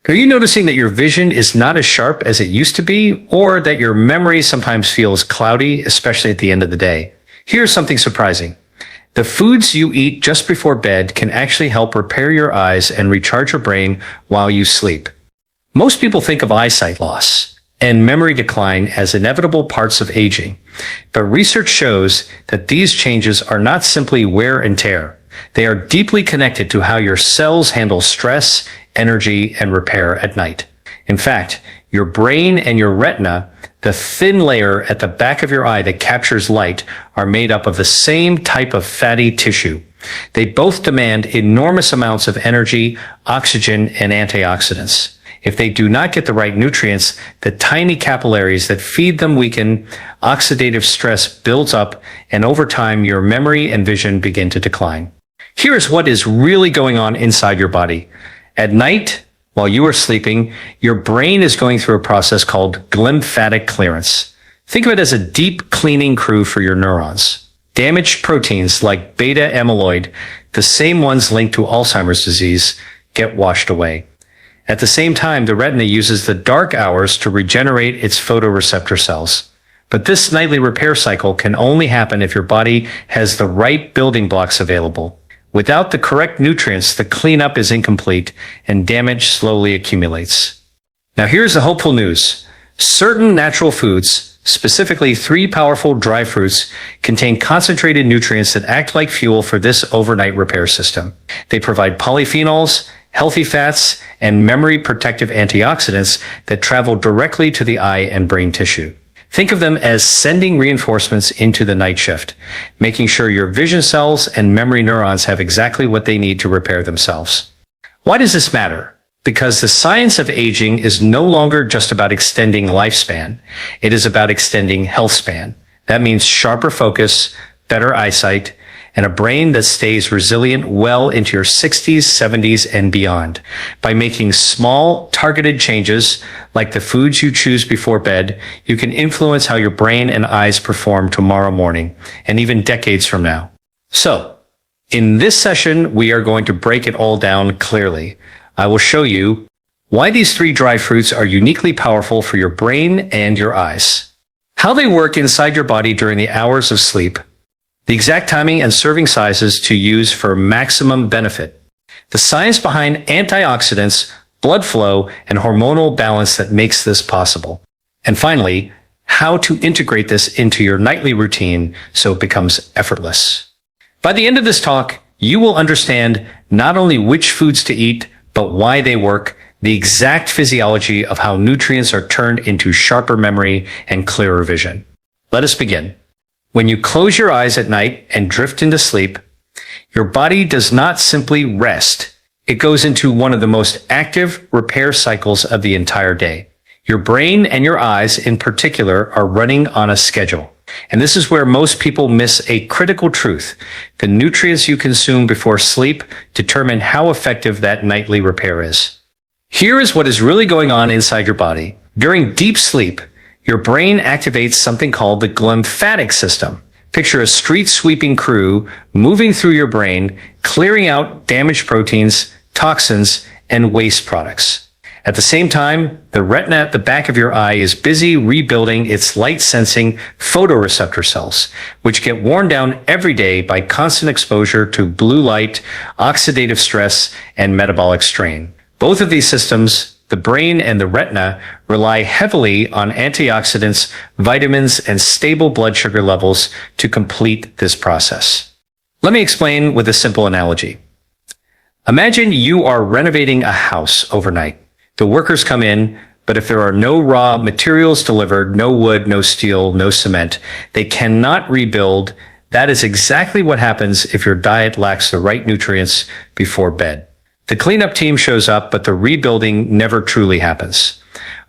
Are you noticing that your vision is not as sharp as it used to be, or that your memory sometimes feels cloudy, especially at the end of the day? Here's something surprising. The foods you eat just before bed can actually help repair your eyes and recharge your brain while you sleep. Most people think of eyesight loss and memory decline as inevitable parts of aging, but research shows that these changes are not simply wear and tear. They are deeply connected to how your cells handle stress, energy, and repair at night. In fact, your brain and your retina, the thin layer at the back of your eye that captures light, are made up of the same type of fatty tissue. They both demand enormous amounts of energy, oxygen, and antioxidants. If they do not get the right nutrients, the tiny capillaries that feed them weaken, oxidative stress builds up, and over time your memory and vision begin to decline. Here's what is really going on inside your body. At night, while you are sleeping, your brain is going through a process called glymphatic clearance. Think of it as a deep cleaning crew for your neurons. Damaged proteins like beta amyloid, the same ones linked to Alzheimer's disease, get washed away. At the same time, the retina uses the dark hours to regenerate its photoreceptor cells. But this nightly repair cycle can only happen if your body has the right building blocks available. Without the correct nutrients, the cleanup is incomplete and damage slowly accumulates. Now here's the hopeful news. Certain natural foods, specifically 3 powerful dry fruits, contain concentrated nutrients that act like fuel for this overnight repair system. They provide polyphenols, healthy fats, and memory protective antioxidants that travel directly to the eye and brain tissue. Think of them as sending reinforcements into the night shift, making sure your vision cells and memory neurons have exactly what they need to repair themselves. Why does this matter? Because the science of aging is no longer just about extending lifespan. It is about extending health span. That means sharper focus, better eyesight, and a brain that stays resilient well into your 60s, 70s, and beyond. By making small, targeted changes, like the foods you choose before bed, you can influence how your brain and eyes perform tomorrow morning, and even decades from now. So, in this session, we are going to break it all down clearly. I will show you why these 3 dry fruits are uniquely powerful for your brain and your eyes, how they work inside your body during the hours of sleep, the exact timing and serving sizes to use for maximum benefit, the science behind antioxidants, blood flow, and hormonal balance that makes this possible, and finally, how to integrate this into your nightly routine so it becomes effortless. By the end of this talk, you will understand not only which foods to eat, but why they work, the exact physiology of how nutrients are turned into sharper memory and clearer vision. Let us begin. When you close your eyes at night and drift into sleep, your body does not simply rest. It goes into one of the most active repair cycles of the entire day. Your brain and your eyes in particular are running on a schedule. And this is where most people miss a critical truth. The nutrients you consume before sleep determine how effective that nightly repair is. Here is what is really going on inside your body. During deep sleep, your brain activates something called the glymphatic system. Picture a street-sweeping crew moving through your brain, clearing out damaged proteins, toxins, and waste products. At the same time, the retina at the back of your eye is busy rebuilding its light-sensing photoreceptor cells, which get worn down every day by constant exposure to blue light, oxidative stress, and metabolic strain. Both of these systems, the brain and the retina, rely heavily on antioxidants, vitamins, and stable blood sugar levels to complete this process. Let me explain with a simple analogy. Imagine you are renovating a house overnight. The workers come in, but if there are no raw materials delivered, no wood, no steel, no cement, they cannot rebuild. That is exactly what happens if your diet lacks the right nutrients before bed. The cleanup team shows up, but the rebuilding never truly happens.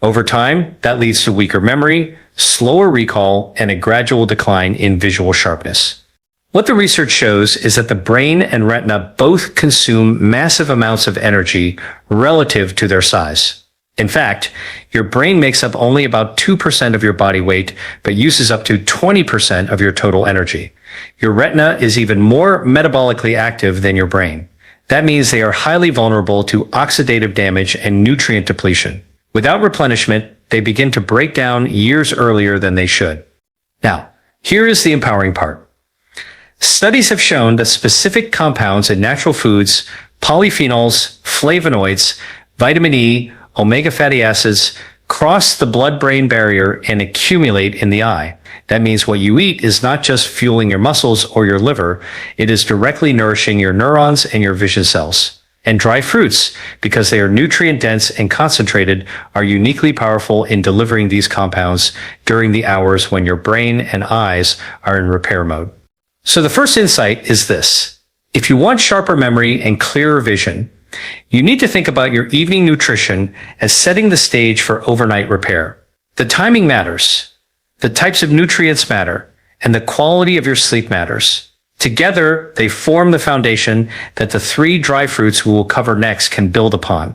Over time, that leads to weaker memory, slower recall, and a gradual decline in visual sharpness. What the research shows is that the brain and retina both consume massive amounts of energy relative to their size. In fact, your brain makes up only about 2% of your body weight, but uses up to 20% of your total energy. Your retina is even more metabolically active than your brain. That means they are highly vulnerable to oxidative damage and nutrient depletion. Without replenishment, they begin to break down years earlier than they should. Now, here is the empowering part. Studies have shown that specific compounds in natural foods, polyphenols, flavonoids, vitamin E, omega fatty acids, cross the blood-brain barrier and accumulate in the eye. That means what you eat is not just fueling your muscles or your liver, it is directly nourishing your neurons and your vision cells. And dry fruits, because they are nutrient-dense and concentrated, are uniquely powerful in delivering these compounds during the hours when your brain and eyes are in repair mode. So the first insight is this. If you want sharper memory and clearer vision, you need to think about your evening nutrition as setting the stage for overnight repair. The timing matters. The types of nutrients matter, and the quality of your sleep matters. Together, they form the foundation that the 3 dry fruits we will cover next can build upon.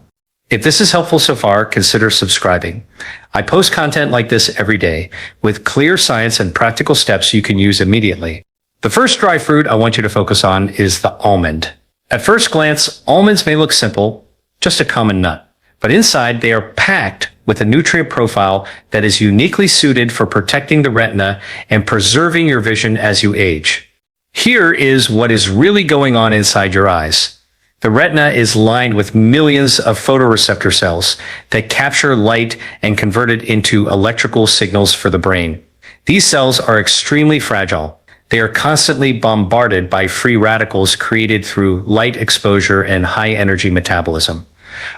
If this is helpful so far, consider subscribing. I post content like this every day, with clear science and practical steps you can use immediately. The first dry fruit I want you to focus on is the almond. At first glance, almonds may look simple, just a common nut. But inside, they are packed with a nutrient profile that is uniquely suited for protecting the retina and preserving your vision as you age. Here is what is really going on inside your eyes. The retina is lined with millions of photoreceptor cells that capture light and convert it into electrical signals for the brain. These cells are extremely fragile. They are constantly bombarded by free radicals created through light exposure and high energy metabolism.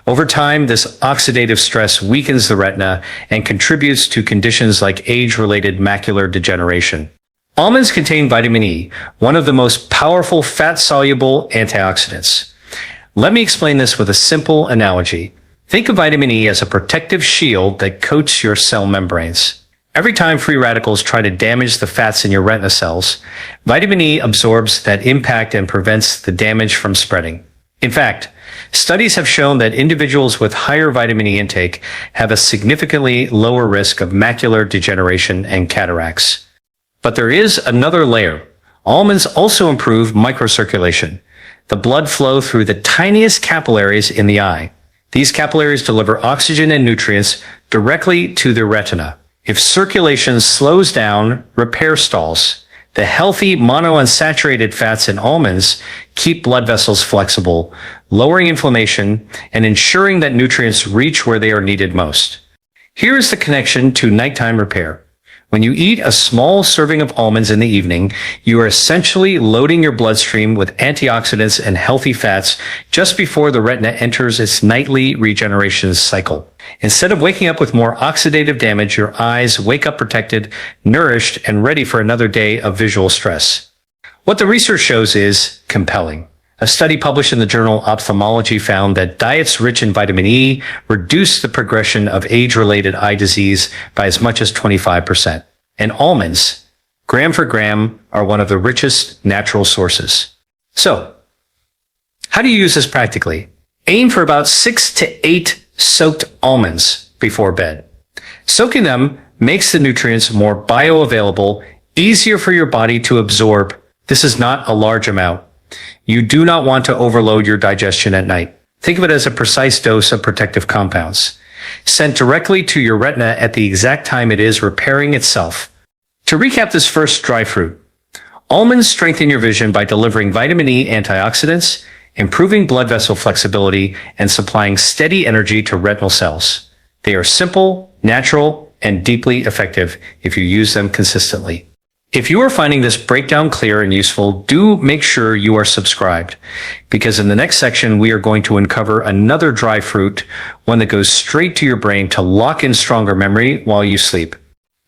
Over time, this oxidative stress weakens the retina and contributes to conditions like age-related macular degeneration. Almonds contain vitamin E, one of the most powerful fat-soluble antioxidants. Let me explain this with a simple analogy. Think of vitamin E as a protective shield that coats your cell membranes. Every time free radicals try to damage the fats in your retina cells, vitamin E absorbs that impact and prevents the damage from spreading. In fact, studies have shown that individuals with higher vitamin E intake have a significantly lower risk of macular degeneration and cataracts. But there is another layer. Almonds also improve microcirculation, the blood flow through the tiniest capillaries in the eye. These capillaries deliver oxygen and nutrients directly to the retina. If circulation slows down, repair stalls. The healthy monounsaturated fats in almonds keep blood vessels flexible, lowering inflammation and ensuring that nutrients reach where they are needed most. Here is the connection to nighttime repair. When you eat a small serving of almonds in the evening, you are essentially loading your bloodstream with antioxidants and healthy fats just before the retina enters its nightly regeneration cycle. Instead of waking up with more oxidative damage, your eyes wake up protected, nourished, and ready for another day of visual stress. What the research shows is compelling. A study published in the journal Ophthalmology found that diets rich in vitamin E reduce the progression of age-related eye disease by as much as 25%. And almonds, gram for gram, are one of the richest natural sources. So, how do you use this practically? Aim for about 6 to 8 soaked almonds before bed. Soaking them makes the nutrients more bioavailable, easier for your body to absorb. This is not a large amount. You do not want to overload your digestion at night. Think of it as a precise dose of protective compounds, sent directly to your retina at the exact time it is repairing itself. To recap this first dry fruit, almonds strengthen your vision by delivering vitamin E antioxidants, improving blood vessel flexibility, and supplying steady energy to retinal cells. They are simple, natural, and deeply effective if you use them consistently. If you are finding this breakdown clear and useful, do make sure you are subscribed, because in the next section, we are going to uncover another dry fruit, one that goes straight to your brain to lock in stronger memory while you sleep.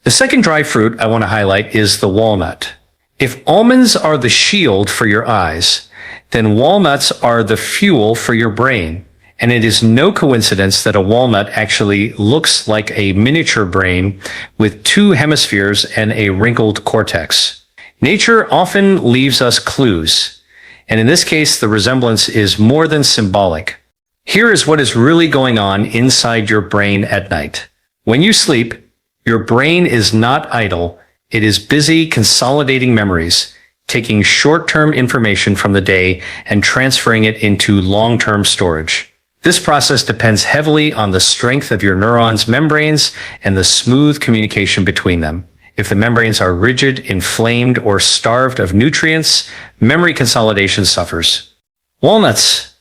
The second dry fruit I want to highlight is the walnut. If almonds are the shield for your eyes, then walnuts are the fuel for your brain. And it is no coincidence that a walnut actually looks like a miniature brain with 2 hemispheres and a wrinkled cortex. Nature often leaves us clues, and in this case, the resemblance is more than symbolic. Here is what is really going on inside your brain at night. When you sleep, your brain is not idle. It is busy consolidating memories, taking short-term information from the day and transferring it into long-term storage. This process depends heavily on the strength of your neurons' membranes and the smooth communication between them. If the membranes are rigid, inflamed, or starved of nutrients, memory consolidation suffers. Walnuts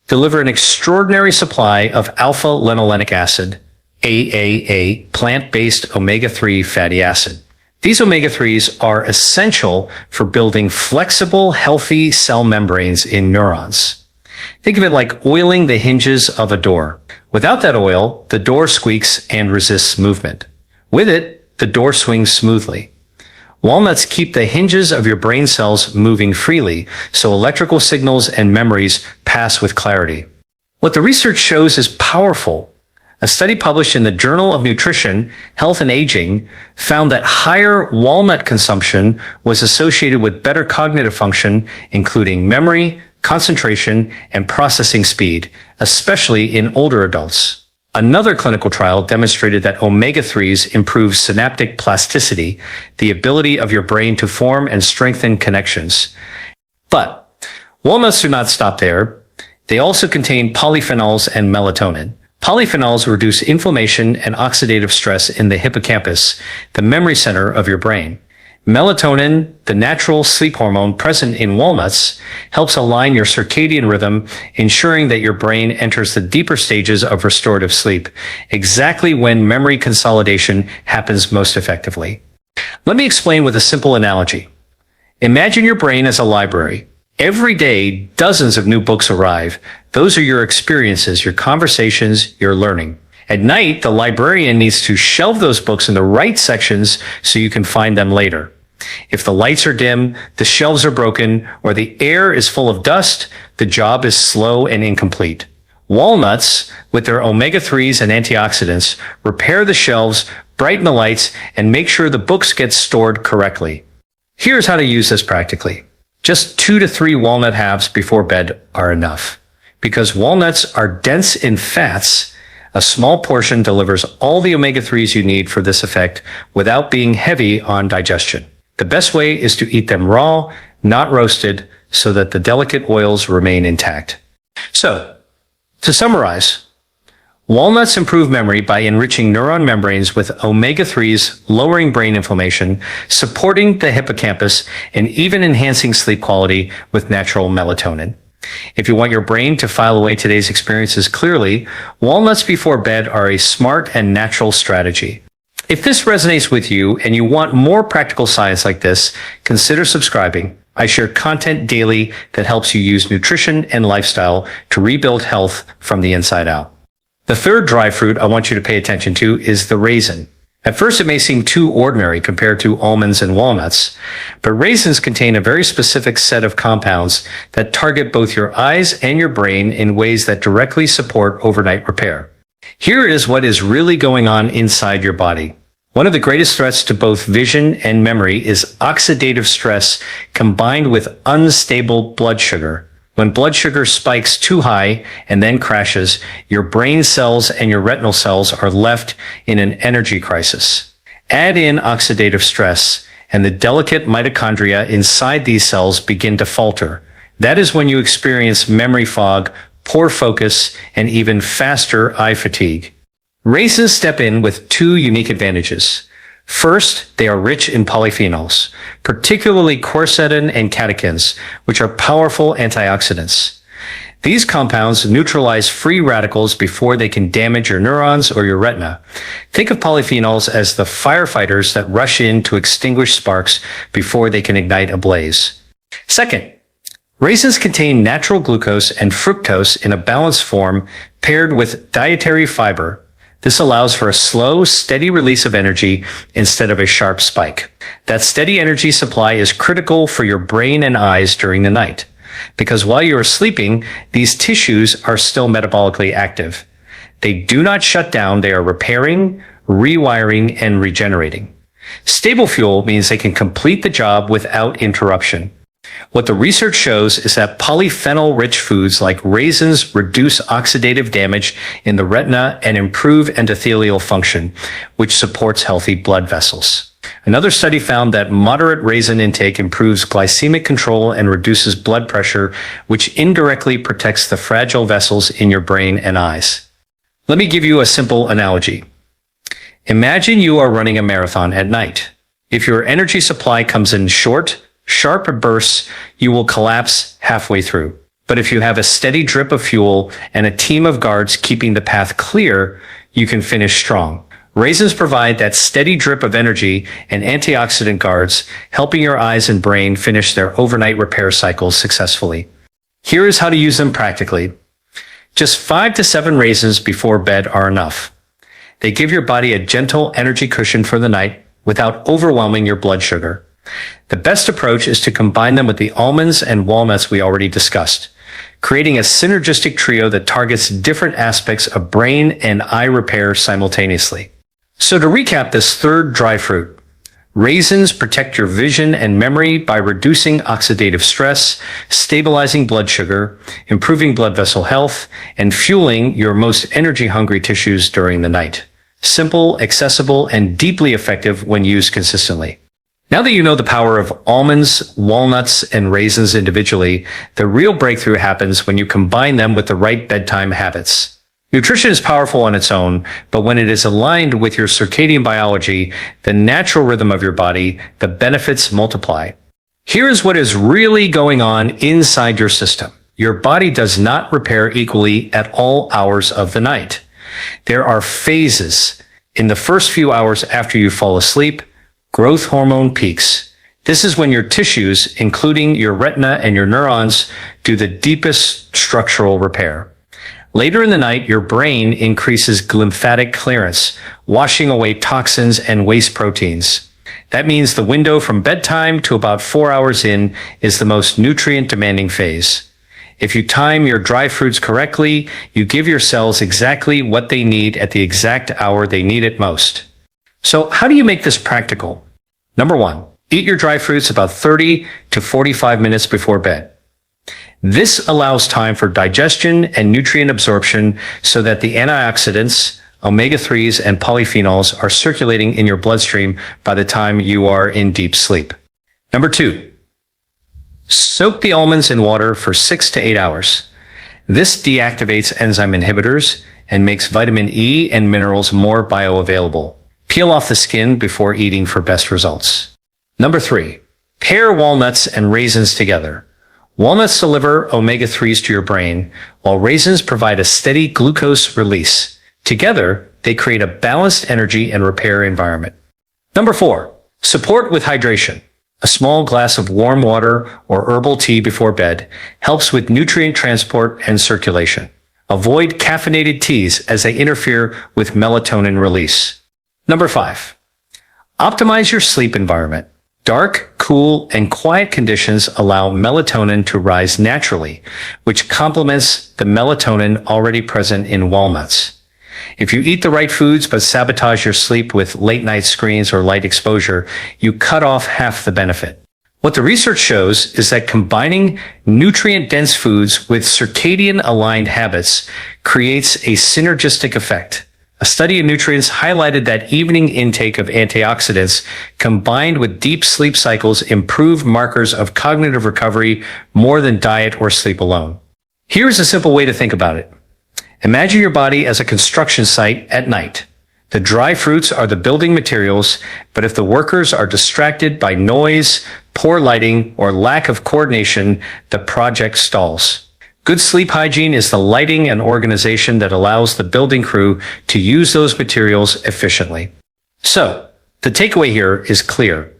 deliver an extraordinary supply of alpha-linolenic acid, AAA, plant-based omega-3 fatty acid. These omega-3s are essential for building flexible, healthy cell membranes in neurons. Think of it like oiling the hinges of a door. Without that oil, the door squeaks and resists movement. With it, the door swings smoothly. Walnuts keep the hinges of your brain cells moving freely, so electrical signals and memories pass with clarity. What the research shows is powerful. A study published in the Journal of Nutrition, Health and Aging found that higher walnut consumption was associated with better cognitive function, including memory, concentration, and processing speed, especially in older adults. Another clinical trial demonstrated that omega-3s improve synaptic plasticity, the ability of your brain to form and strengthen connections. But walnuts do not stop there. They also contain polyphenols and melatonin. Polyphenols reduce inflammation and oxidative stress in the hippocampus, the memory center of your brain. Melatonin, the natural sleep hormone present in walnuts, helps align your circadian rhythm, ensuring that your brain enters the deeper stages of restorative sleep, exactly when memory consolidation happens most effectively. Let me explain with a simple analogy. Imagine your brain as a library. Every day, dozens of new books arrive. Those are your experiences, your conversations, your learning. At night, the librarian needs to shelve those books in the right sections so you can find them later. If the lights are dim, the shelves are broken, or the air is full of dust, the job is slow and incomplete. Walnuts, with their omega-3s and antioxidants, repair the shelves, brighten the lights, and make sure the books get stored correctly. Here's how to use this practically. Just 2 to 3 walnut halves before bed are enough. Because walnuts are dense in fats, a small portion delivers all the omega-3s you need for this effect without being heavy on digestion. The best way is to eat them raw, not roasted, so that the delicate oils remain intact. So, to summarize, walnuts improve memory by enriching neuron membranes with omega-3s, lowering brain inflammation, supporting the hippocampus, and even enhancing sleep quality with natural melatonin. If you want your brain to file away today's experiences clearly, walnuts before bed are a smart and natural strategy. If this resonates with you and you want more practical science like this, consider subscribing. I share content daily that helps you use nutrition and lifestyle to rebuild health from the inside out. The third dry fruit I want you to pay attention to is the raisin. At first, it may seem too ordinary compared to almonds and walnuts, but raisins contain a very specific set of compounds that target both your eyes and your brain in ways that directly support overnight repair. Here is what is really going on inside your body. One of the greatest threats to both vision and memory is oxidative stress combined with unstable blood sugar. When blood sugar spikes too high and then crashes, your brain cells and your retinal cells are left in an energy crisis. Add in oxidative stress, and the delicate mitochondria inside these cells begin to falter. That is when you experience memory fog, poor focus, and even faster eye fatigue. Raisins step in with 2 unique advantages. First, they are rich in polyphenols, particularly quercetin and catechins, which are powerful antioxidants. These compounds neutralize free radicals before they can damage your neurons or your retina. Think of polyphenols as the firefighters that rush in to extinguish sparks before they can ignite a blaze. Second, raisins contain natural glucose and fructose in a balanced form paired with dietary fiber. This allows for a slow, steady release of energy instead of a sharp spike. That steady energy supply is critical for your brain and eyes during the night, because while you are sleeping, these tissues are still metabolically active. They do not shut down, they are repairing, rewiring, and regenerating. Stable fuel means they can complete the job without interruption. What the research shows is that polyphenol-rich foods like raisins reduce oxidative damage in the retina and improve endothelial function, which supports healthy blood vessels. Another study found that moderate raisin intake improves glycemic control and reduces blood pressure, which indirectly protects the fragile vessels in your brain and eyes. Let me give you a simple analogy. Imagine you are running a marathon at night. If your energy supply comes in short, sharp bursts, you will collapse halfway through. But if you have a steady drip of fuel and a team of guards keeping the path clear, you can finish strong. Raisins provide that steady drip of energy and antioxidant guards, helping your eyes and brain finish their overnight repair cycles successfully. Here is how to use them practically. Just 5 to 7 raisins before bed are enough. They give your body a gentle energy cushion for the night without overwhelming your blood sugar. The best approach is to combine them with the almonds and walnuts we already discussed, creating a synergistic trio that targets different aspects of brain and eye repair simultaneously. So to recap this third dry fruit, raisins protect your vision and memory by reducing oxidative stress, stabilizing blood sugar, improving blood vessel health, and fueling your most energy-hungry tissues during the night. Simple, accessible, and deeply effective when used consistently. Now that you know the power of almonds, walnuts, and raisins individually, the real breakthrough happens when you combine them with the right bedtime habits. Nutrition is powerful on its own, but when it is aligned with your circadian biology, the natural rhythm of your body, the benefits multiply. Here is what is really going on inside your system. Your body does not repair equally at all hours of the night. There are phases. In the first few hours after you fall asleep, growth hormone peaks. This is when your tissues, including your retina and your neurons, do the deepest structural repair. Later in the night, your brain increases lymphatic clearance, washing away toxins and waste proteins. That means the window from bedtime to about 4 hours in is the most nutrient-demanding phase. If you time your dry fruits correctly, you give your cells exactly what they need at the exact hour they need it most. So how do you make this practical? Number 1, eat your dry fruits about 30 to 45 minutes before bed. This allows time for digestion and nutrient absorption so that the antioxidants, omega-3s, and polyphenols are circulating in your bloodstream by the time you are in deep sleep. Number 2, soak the almonds in water for 6 to 8 hours. This deactivates enzyme inhibitors and makes vitamin E and minerals more bioavailable. Peel off the skin before eating for best results. Number 3, pair walnuts and raisins together. Walnuts deliver omega-3s to your brain, while raisins provide a steady glucose release. Together, they create a balanced energy and repair environment. Number 4, support with hydration. A small glass of warm water or herbal tea before bed helps with nutrient transport and circulation. Avoid caffeinated teas as they interfere with melatonin release. Number 5, optimize your sleep environment. Dark, cool, and quiet conditions allow melatonin to rise naturally, which complements the melatonin already present in walnuts. If you eat the right foods but sabotage your sleep with late-night screens or light exposure, you cut off half the benefit. What the research shows is that combining nutrient-dense foods with circadian-aligned habits creates a synergistic effect. A study of nutrients highlighted that evening intake of antioxidants combined with deep sleep cycles improved markers of cognitive recovery more than diet or sleep alone. Here's a simple way to think about it. Imagine your body as a construction site at night. The dry fruits are the building materials, but if the workers are distracted by noise, poor lighting, or lack of coordination, the project stalls. Good sleep hygiene is the lighting and organization that allows the building crew to use those materials efficiently. So, the takeaway here is clear.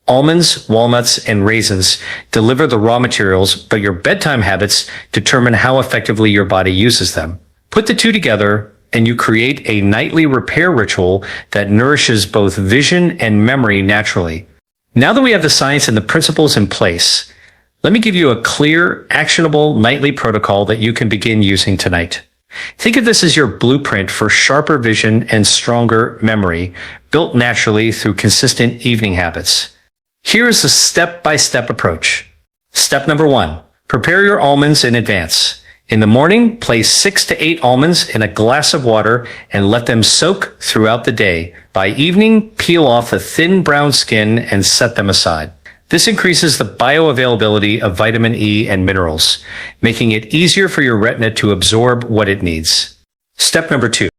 Almonds, walnuts, and raisins deliver the raw materials, but your bedtime habits determine how effectively your body uses them. Put the two together, and you create a nightly repair ritual that nourishes both vision and memory naturally. Now that we have the science and the principles in place, let me give you a clear, actionable nightly protocol that you can begin using tonight. Think of this as your blueprint for sharper vision and stronger memory, built naturally through consistent evening habits. Here is the step-by-step approach. Step number 1, prepare your almonds in advance. In the morning, place 6 to 8 almonds in a glass of water and let them soak throughout the day. By evening, peel off the thin brown skin and set them aside. This increases the bioavailability of vitamin E and minerals, making it easier for your retina to absorb what it needs. Step number 2.